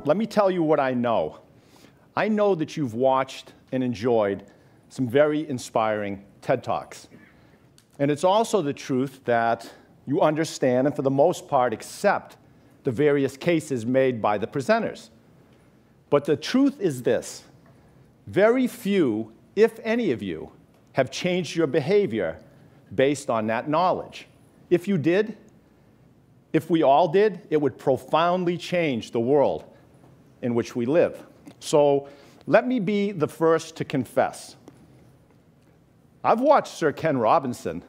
let me tell you what I know. I know that you've watched and enjoyed some very inspiring TED Talks. And it's also the truth that you understand and, for the most part, accept the various cases made by the presenters. But the truth is this: very few, if any of you, have changed your behavior based on that knowledge. If you did, if we all did, it would profoundly change the world in which we live. So let me be the first to confess. I've watched Sir Ken Robinson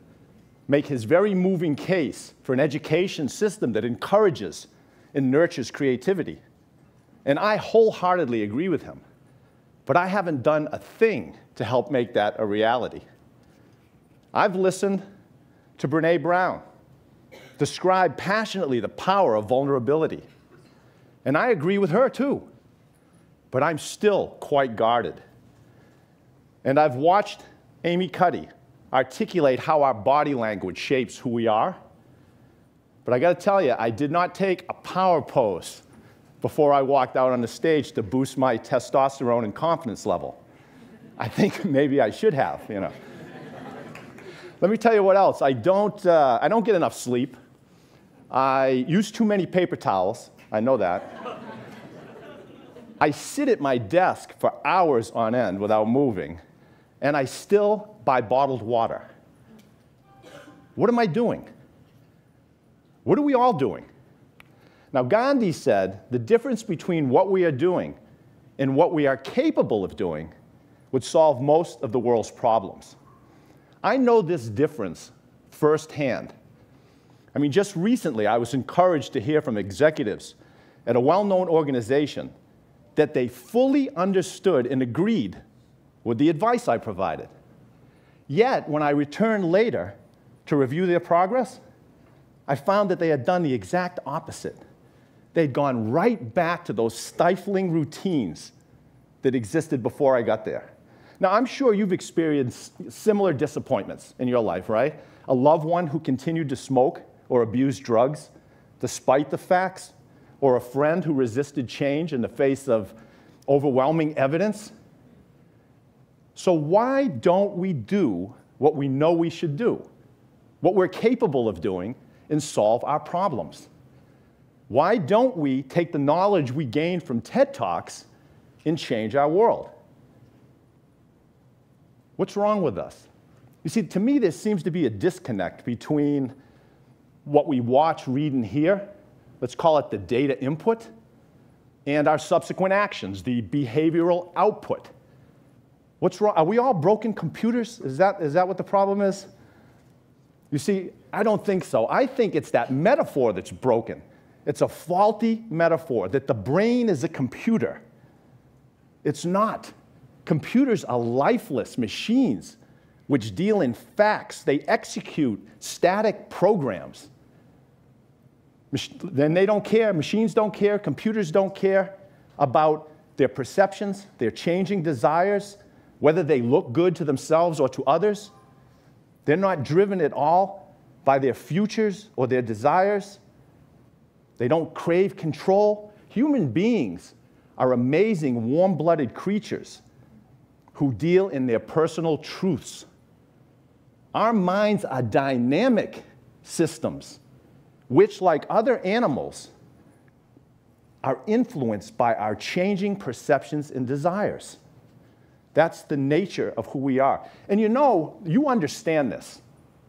make his very moving case for an education system that encourages and nurtures creativity. And I wholeheartedly agree with him. But I haven't done a thing to help make that a reality. I've listened to Brené Brown describe passionately the power of vulnerability. And I agree with her too. But I'm still quite guarded. And I've watched Amy Cuddy articulate how our body language shapes who we are. But I got to tell you, I did not take a power pose before I walked out on the stage to boost my testosterone and confidence level. I think maybe I should have, you know. Let me tell you what else. I don't get enough sleep. I use too many paper towels. I know that. I sit at my desk for hours on end without moving, and I still buy bottled water. What am I doing? What are we all doing? Now, Gandhi said the difference between what we are doing and what we are capable of doing would solve most of the world's problems. I know this difference firsthand. I mean, just recently, I was encouraged to hear from executives at a well-known organization that they fully understood and agreed with the advice I provided. Yet, when I returned later to review their progress, I found that they had done the exact opposite. They'd gone right back to those stifling routines that existed before I got there. Now, I'm sure you've experienced similar disappointments in your life, right? A loved one who continued to smoke or abuse drugs despite the facts, or a friend who resisted change in the face of overwhelming evidence. So why don't we do what we know we should do, what we're capable of doing, and solve our problems? Why don't we take the knowledge we gained from TED Talks and change our world? What's wrong with us? You see, to me, there seems to be a disconnect between what we watch, read, and hear, let's call it the data input, and our subsequent actions, the behavioral output. What's wrong? Are we all broken computers? Is that what the problem is? You see, I don't think so. I think it's that metaphor that's broken. It's a faulty metaphor, that the brain is a computer. It's not. Computers are lifeless machines which deal in facts. They execute static programs. Then they don't care, machines don't care, computers don't care about their perceptions, their changing desires, whether they look good to themselves or to others. They're not driven at all by their futures or their desires. They don't crave control. Human beings are amazing, warm-blooded creatures who deal in their personal truths. Our minds are dynamic systems which, like other animals, are influenced by our changing perceptions and desires. That's the nature of who we are. And you know, you understand this.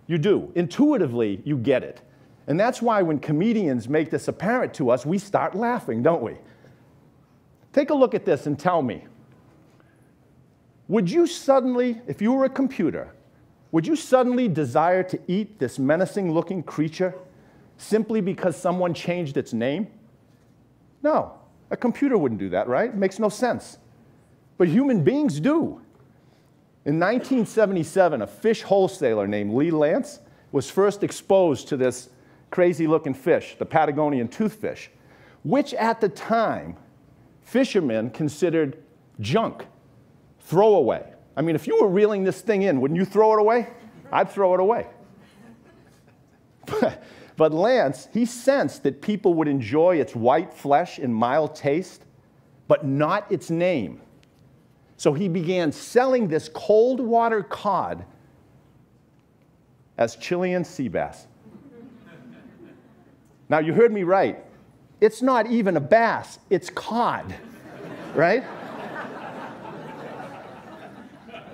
You do. Intuitively, you get it. And that's why when comedians make this apparent to us, we start laughing, don't we? Take a look at this and tell me, would you suddenly, if you were a computer, would you suddenly desire to eat this menacing-looking creature simply because someone changed its name? No, a computer wouldn't do that, right? It makes no sense. But human beings do. In 1977, a fish wholesaler named Lee Lance was first exposed to this crazy-looking fish, the Patagonian toothfish, which at the time, fishermen considered junk, throwaway. I mean, if you were reeling this thing in, wouldn't you throw it away? I'd throw it away. But Lance, he sensed that people would enjoy its white flesh and mild taste, but not its name. So he began selling this cold water cod as Chilean sea bass. Now, you heard me right. It's not even a bass, it's cod, right?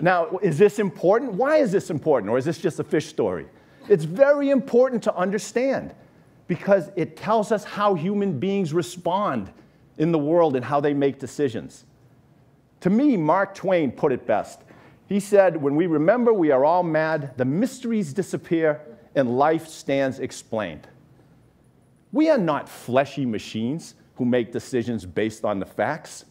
Now, is this important? Why is this important? Or is this just a fish story? It's very important to understand because it tells us how human beings respond in the world and how they make decisions. To me, Mark Twain put it best. He said, when we remember we are all mad, the mysteries disappear and life stands explained. We are not fleshy machines who make decisions based on the facts.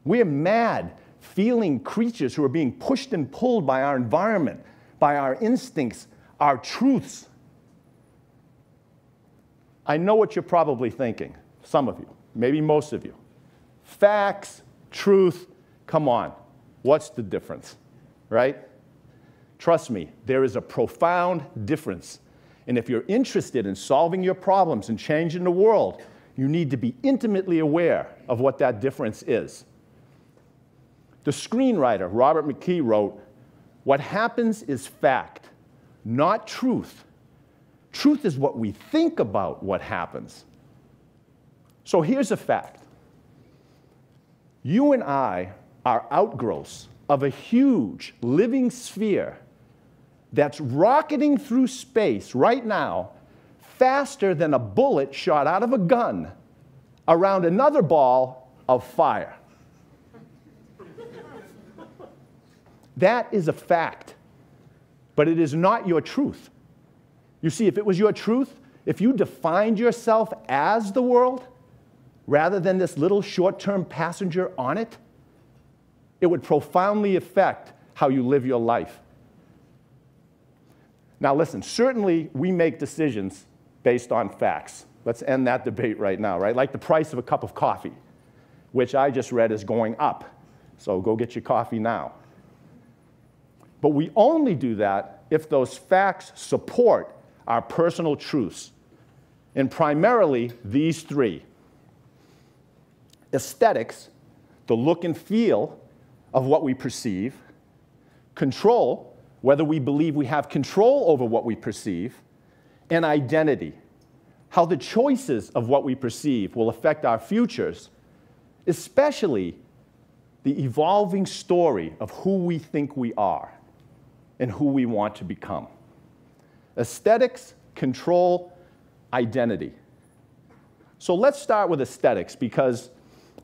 We are mad, feeling creatures who are being pushed and pulled by our environment, by our instincts, our truths. I know what you're probably thinking, some of you, maybe most of you. Facts, truth, come on, what's the difference, right? Trust me, there is a profound difference. And if you're interested in solving your problems and changing the world, you need to be intimately aware of what that difference is. The screenwriter, Robert McKee, wrote, "What happens is fact, not truth. Truth is what we think about what happens." So here's a fact. You and I are outgrowths of a huge living sphere that's rocketing through space right now faster than a bullet shot out of a gun around another ball of fire. That is a fact, but it is not your truth. You see, if it was your truth, if you defined yourself as the world rather than this little short-term passenger on it, it would profoundly affect how you live your life. Now listen, certainly we make decisions based on facts. Let's end that debate right now, right? Like the price of a cup of coffee, which I just read is going up. So go get your coffee now. But we only do that if those facts support our personal truths, and primarily these three. Aesthetics, the look and feel of what we perceive. Control, whether we believe we have control over what we perceive. And identity, how the choices of what we perceive will affect our futures, especially the evolving story of who we think we are and who we want to become. Aesthetics, control, identity. So let's start with aesthetics, because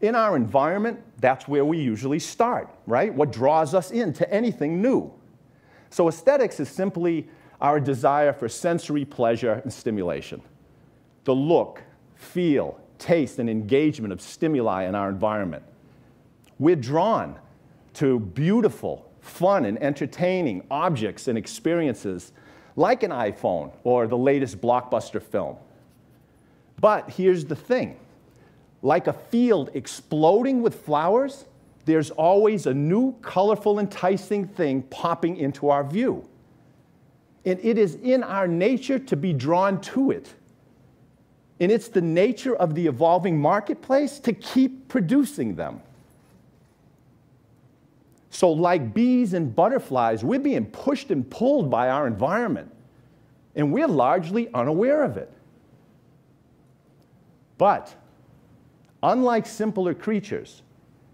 in our environment, that's where we usually start, right? What draws us into anything new. So aesthetics is simply our desire for sensory pleasure and stimulation. The look, feel, taste, and engagement of stimuli in our environment. We're drawn to beautiful, fun, and entertaining objects and experiences like an iPhone or the latest blockbuster film. But here's the thing. Like a field exploding with flowers, there's always a new, colorful, enticing thing popping into our view. And it is in our nature to be drawn to it. And it's the nature of the evolving marketplace to keep producing them. So like bees and butterflies, we're being pushed and pulled by our environment, and we're largely unaware of it. But unlike simpler creatures,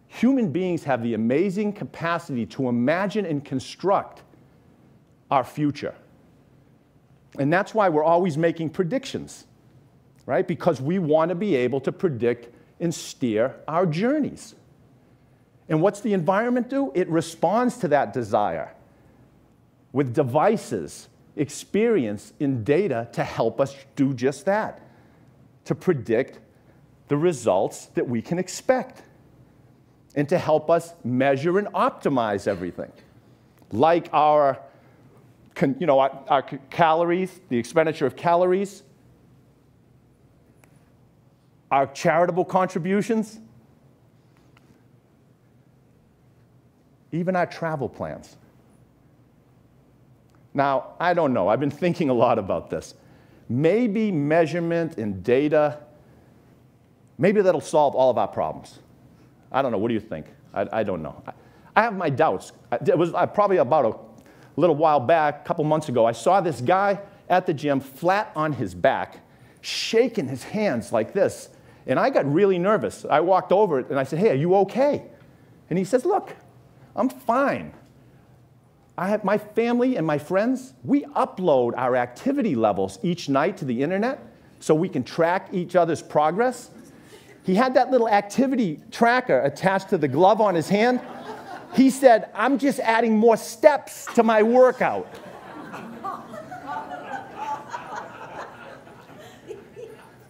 human beings have the amazing capacity to imagine and construct our future. And that's why we're always making predictions, right? Because we want to be able to predict and steer our journeys. And what's the environment do? It responds to that desire with devices, experience, and data to help us do just that, to predict the results that we can expect, and to help us measure and optimize everything, like our calories, the expenditure of calories, our charitable contributions, even our travel plans. Now, I don't know. I've been thinking a lot about this. Maybe measurement and data, maybe that'll solve all of our problems. I don't know. What do you think? I don't know. I have my doubts. It was probably about a little while back, a couple months ago, I saw this guy at the gym flat on his back, shaking his hands like this. And I got really nervous. I walked over and I said, hey, are you okay? And he says, look, I'm fine. I have my family and my friends, we upload our activity levels each night to the internet so we can track each other's progress. He had that little activity tracker attached to the glove on his hand. He said, I'm just adding more steps to my workout.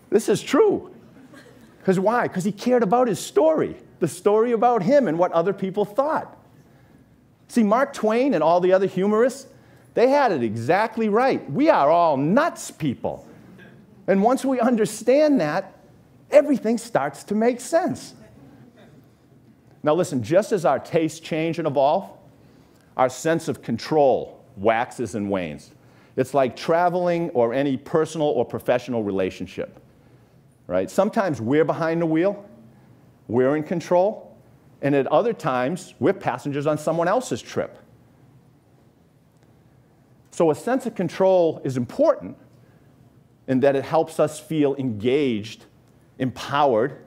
This is true. Because why? Because he cared about his story, the story about him and what other people thought. See, Mark Twain and all the other humorists, they had it exactly right. We are all nuts people. And once we understand that, everything starts to make sense. Now listen, just as our tastes change and evolve, our sense of control waxes and wanes. It's like traveling or any personal or professional relationship, right? Sometimes we're behind the wheel, we're in control, and at other times, we're passengers on someone else's trip. So a sense of control is important in that it helps us feel engaged, empowered,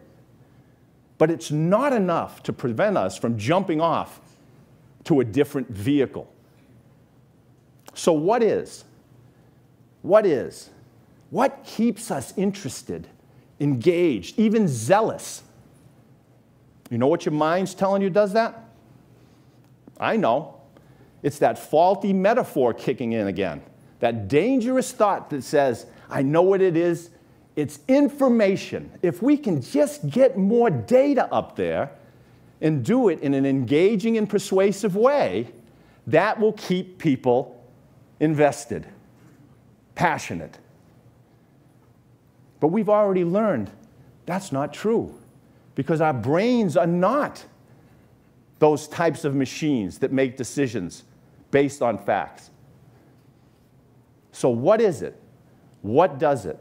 but it's not enough to prevent us from jumping off to a different vehicle. So what is? What keeps us interested, engaged, even zealous? You know what your mind's telling you does that? I know. It's that faulty metaphor kicking in again. That dangerous thought that says, I know what it is. It's information. If we can just get more data up there and do it in an engaging and persuasive way, that will keep people invested, passionate. But we've already learned that's not true, because our brains are not those types of machines that make decisions based on facts. So what is it? What does it?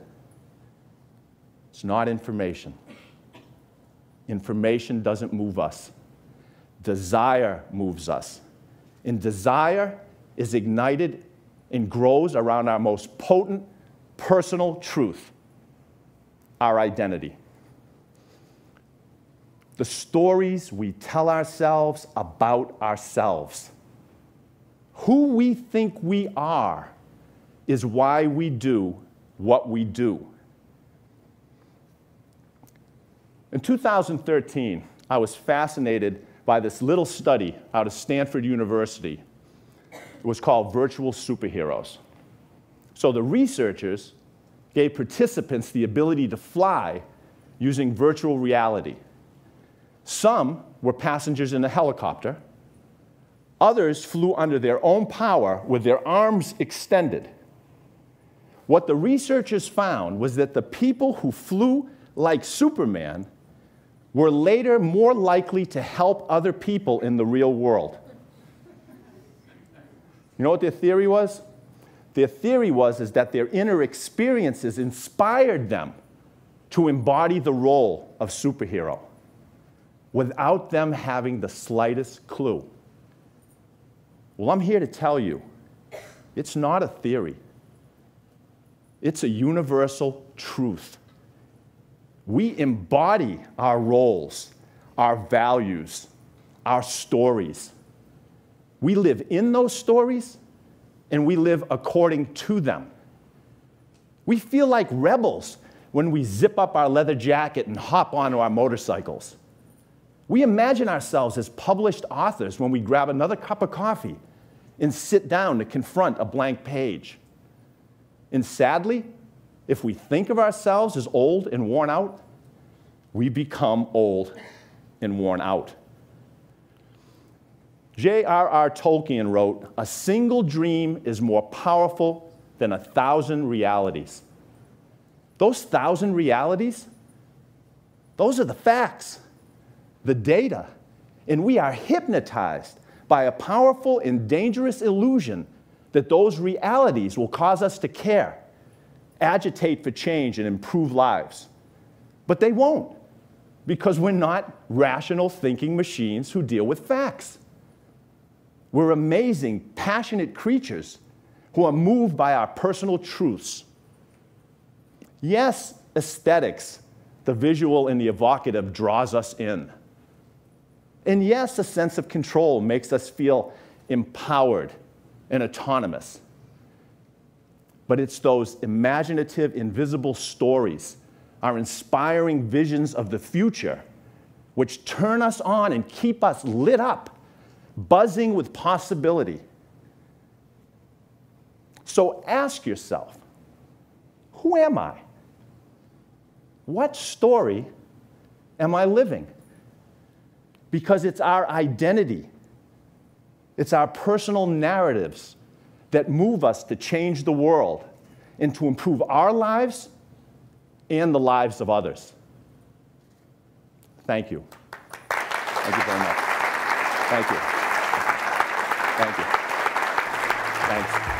It's not information. Information doesn't move us. Desire moves us. And desire is ignited and grows around our most potent personal truth, our identity. The stories we tell ourselves about ourselves. Who we think we are is why we do what we do. In 2013, I was fascinated by this little study out of Stanford University. It was called Virtual Superheroes. So the researchers gave participants the ability to fly using virtual reality. Some were passengers in a helicopter. Others flew under their own power with their arms extended. What the researchers found was that the people who flew like Superman were later more likely to help other people in the real world. You know what their theory was? Their theory was that their inner experiences inspired them to embody the role of superhero without them having the slightest clue. Well, I'm here to tell you, it's not a theory. It's a universal truth. We embody our roles, our values, our stories. We live in those stories, and we live according to them. We feel like rebels when we zip up our leather jacket and hop onto our motorcycles. We imagine ourselves as published authors when we grab another cup of coffee and sit down to confront a blank page. And sadly, if we think of ourselves as old and worn out, we become old and worn out. J.R.R. Tolkien wrote, "A single dream is more powerful than 1,000 realities." Those 1,000 realities, those are the facts, the data, and we are hypnotized by a powerful and dangerous illusion that those realities will cause us to care, agitate for change, and improve lives. But they won't. because we're not rational thinking machines who deal with facts. We're amazing, passionate creatures who are moved by our personal truths. Yes, aesthetics, the visual and the evocative, draws us in. And yes, a sense of control makes us feel empowered and autonomous. But it's those imaginative, invisible stories, our inspiring visions of the future, which turn us on and keep us lit up, buzzing with possibility. So ask yourself, who am I? What story am I living? Because it's our identity, it's our personal narratives that move us to change the world and to improve our lives and the lives of others. Thank you. Thank you very much. Thank you. Thank you. Thanks.